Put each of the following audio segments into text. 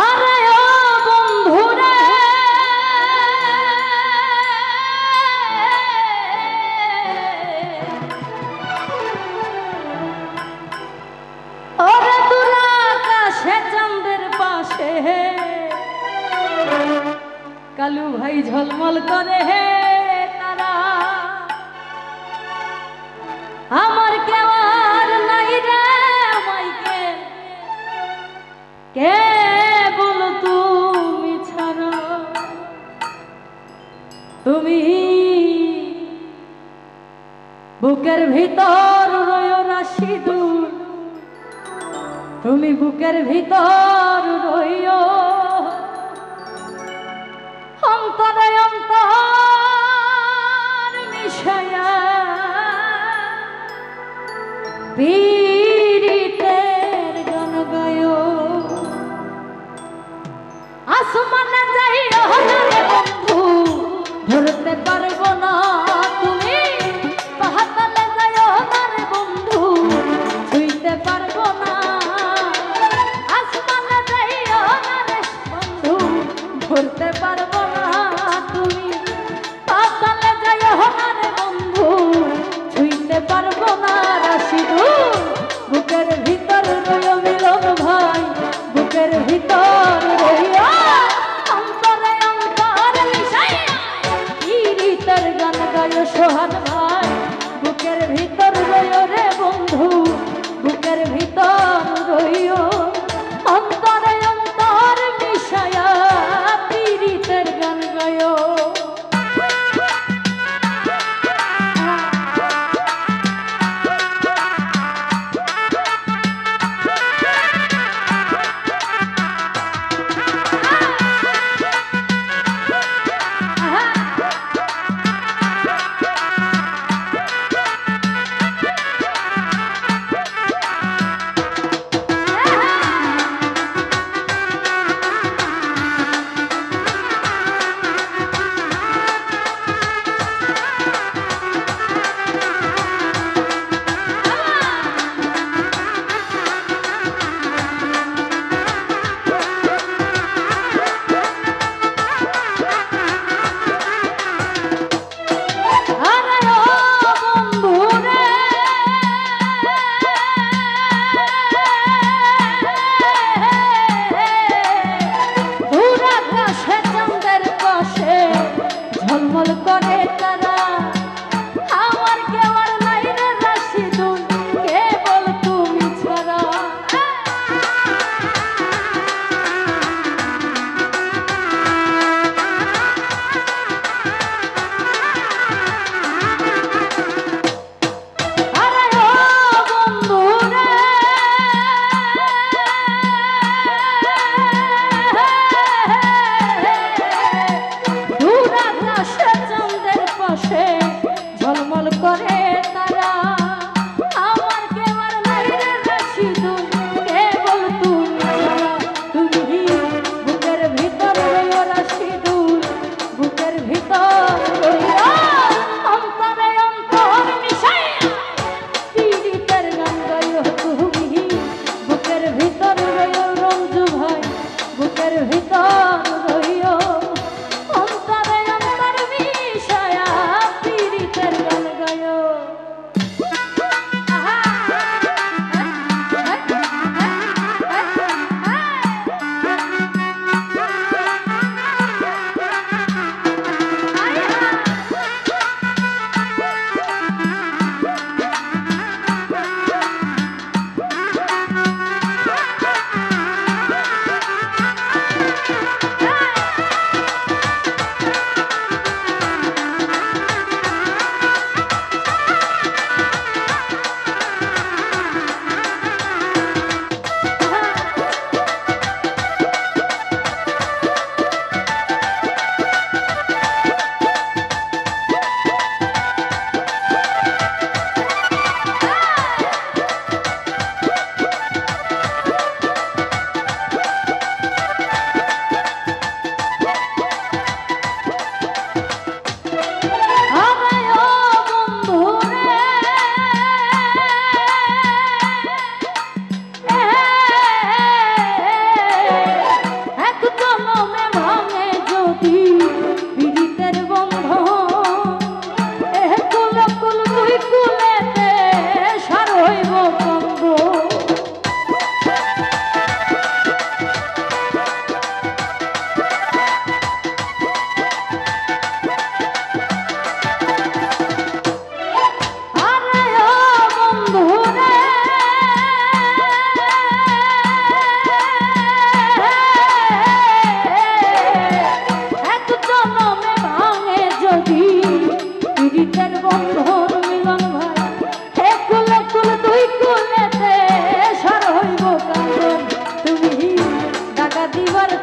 আরে ও বন্ধুরে ওরে দূর আকাশে চাঁদের পাশে কালু ভাই ঝলমল করে হে তারা আমার কেউ আর নাই রে মাইকে কে বলো তুমি ছাড়া তুমি বুকের ভিতর রয়ো রাশিদুল তুমি বুকের ভিতর রইও অন্তরে অন্তর মিশায়া পীড়িতের গান গায়ো আসমানে যাইও না রে বন্ধু ধরতে পারবো না তুমি পাহাড়ে যাইও না রে বন্ধু ছুঁইতে পারবো না আসমানে যাইও না রে বন্ধু ধরতে পারবো না তুমি পাতালে যাইও না রে বন্ধু ছুঁইতে পারবো না রাশিদুল বুকের ভিতর রইও মিলন ভাই বুকের ভিতর রইও অন্তরে অন্তর মিশাইয়া পীড়িতের গান গায়ো সোহান ভাই বুকের ভিতর রইও রে বন্ধু বুকের ভিতর রইও অন্তরে অন্তর মিশাইয়া পীড়িতের গান গায়ো ঝলমল করে তারা আমার কেউ আর নাই রে রাশিদুল কেবল তুমি ছাড়া আরে ও বন্ধু রে দূর আকাশে চাঁদের পাশে ঝলমল করে তারা আমার কেউ আর নাই রে রাশিদুল কেবল তুমি ছাড়া তুমি বুকের ভিতর রইও রাশিদুল বুকের ভিতর রইও অন্তরে অন্তর মিশাইয়া পীড়িতের গান গাইও তুমি বুকের ভিতর রইও রঞ্জু ভাই বুকের ভিতর রইও অন্তরে অন্তর মিশায়া পীড়িতের গান গায়ো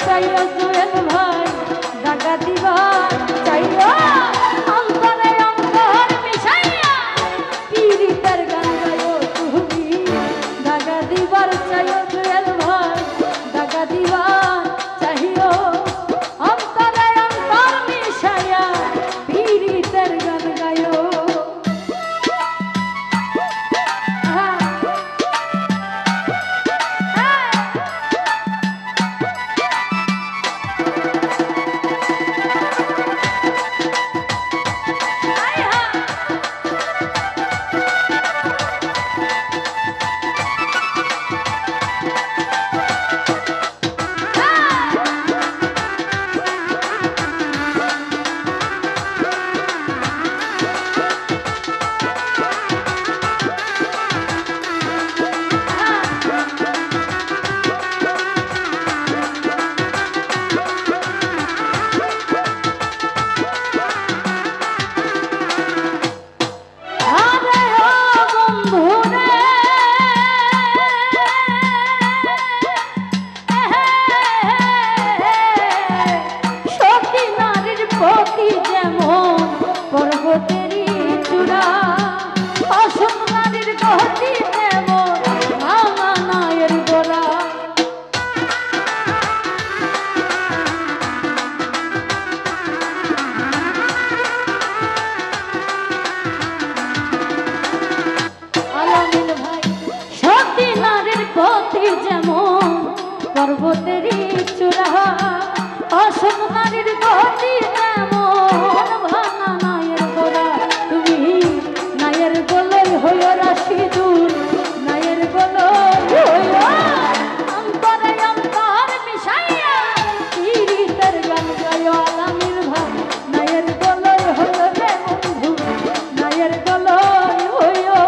চাইও জুয়েল ভাই দাগা দিবার চাইও অন্তরে অন্তর মিশাইয়া পীড়িতের গান গাইও তুমি দাগা দিবার চাইও জুয়েল ভাই দাগা দিবার চাইও অন্তরে অন্তর মিশাইয়া পীড়িতের গান গাইও পর্বতেরই চূড়া অসম নারীর গতি তেমন ভাঙা নায়ের গোড়া তুমি নায়ের গোলই হইও রাশি দূর নায়ের গোলই হইও অন্তরে অন্তর মিশাইয়া পীড়িতের গান গাইও আলামির ভাই নায়ের গোলই হইও রে বন্ধু নায়ের গোলই হইও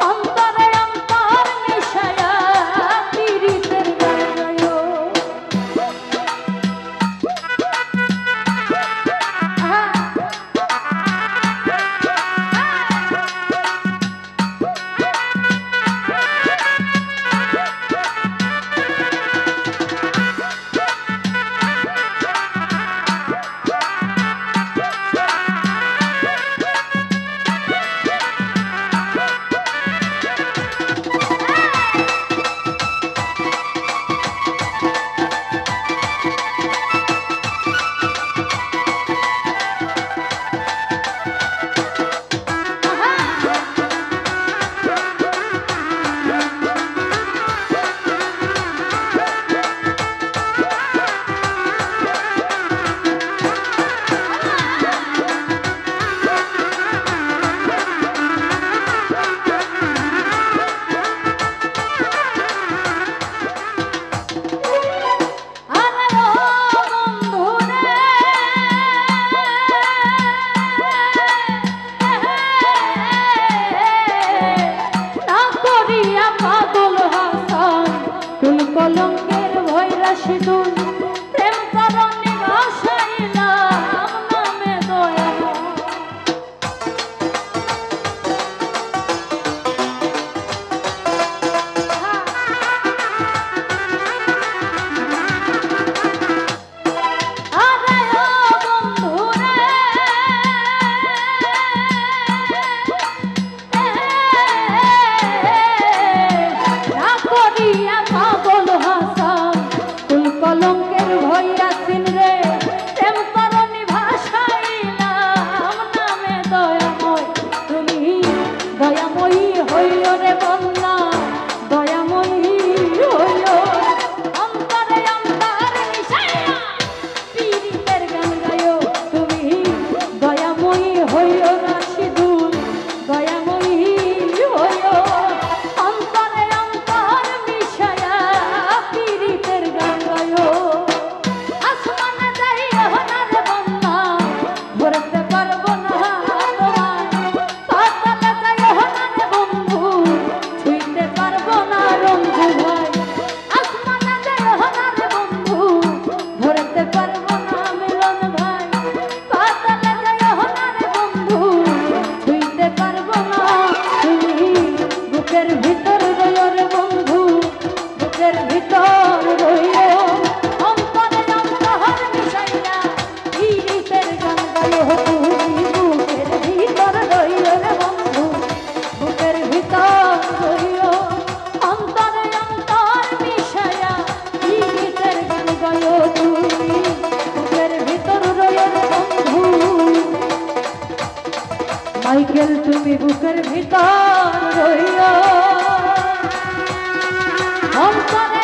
অন্তরে অন্তর মিশাইয়া পীড়িতের গান গাইও কলঙ্কের ভৈরা সিঁদুর প্রেম তরণী ভাসাইলাম নামে দয়া আরে ও বন্ধুরে না করিয়া পাগল হাসান কুল কলঙ্কের ভৈরা সিন রে প্রেম তরণী ভাসাইলাম নামে দয়াময় তুমি দয়াময়ী হইও রে বন্যা দয়াময়ী হইও অন্তরে অন্তর মিশাইয়া পীড়িতের গান গাইও তুমি দয়াময়ী হইও রাশি দূর দয়াময়ী হইও অন্তরে অন্তর মিশাইয়া পীড়িতের গান গাইও আসমানে মাইকেল তুমি বুকের ভিতর রইও অন্তরে